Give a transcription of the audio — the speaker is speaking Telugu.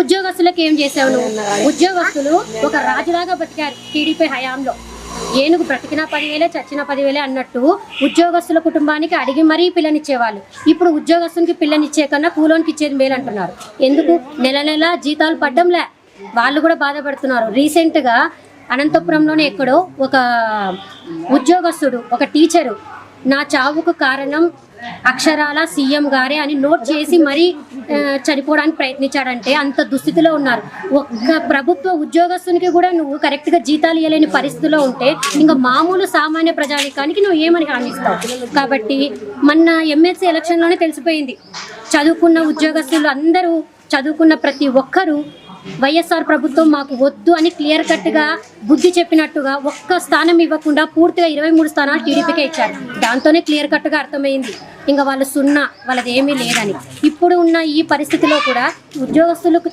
ఉద్యోగస్తులకు ఏం చేసావు నువ్వు? ఉద్యోగస్తులు ఒక రాజులాగా బతికారు టీడీపీ హయాంలో. ఏనుగు బ్రతికినా 10,000 చచ్చినా 10,000 అన్నట్టు ఉద్యోగస్తుల కుటుంబానికి అడిగి మరీ పిల్లనిచ్చేవాళ్ళు. ఇప్పుడు ఉద్యోగస్తునికి పిల్లనిచ్చే కన్నా కూలోనికి ఇచ్చేది మేలు అంటున్నారు. ఎందుకు? నెల నెల జీతాలు పడ్డంలే, వాళ్ళు కూడా బాధపడుతున్నారు. రీసెంట్గా అనంతపురంలోనే ఎక్కడో ఒక ఉద్యోగస్తుడు, ఒక టీచరు, నా చావుకు కారణం అక్షరాల సీఎం గారే అని నోట్ చేసి మరీ చనిపోవడానికి ప్రయత్నించాడంటే అంత దుస్థితిలో ఉన్నారు. ఒక్క ప్రభుత్వ ఉద్యోగస్తునికి కూడా నువ్వు కరెక్ట్గా జీతాలు ఇవ్వలేని పరిస్థితిలో ఉంటే ఇంకా మామూలు సామాన్య ప్రజానికానికి నువ్వు ఏమని హామీ ఇస్తావు? కాబట్టి మొన్న ఎమ్మెల్సీ ఎలక్షన్లోనే తెలిసిపోయింది, చదువుకున్న ఉద్యోగస్తులు అందరూ, చదువుకున్న ప్రతి ఒక్కరూ వైఎస్ఆర్ ప్రభుత్వం మాకు వద్దు అని క్లియర్ కట్గా బుద్ధి చెప్పినట్టుగా ఒక్క స్థానం ఇవ్వకుండా పూర్తిగా 23 స్థానాలు టీడీపీకే ఇచ్చారు. దాంతోనే క్లియర్ కట్గా అర్థమైంది ఇంకా వాళ్ళు సున్నా, వాళ్ళది ఏమీ లేదని. ఇప్పుడు ఉన్న ఈ పరిస్థితిలో కూడా ఉద్యోగస్తులకు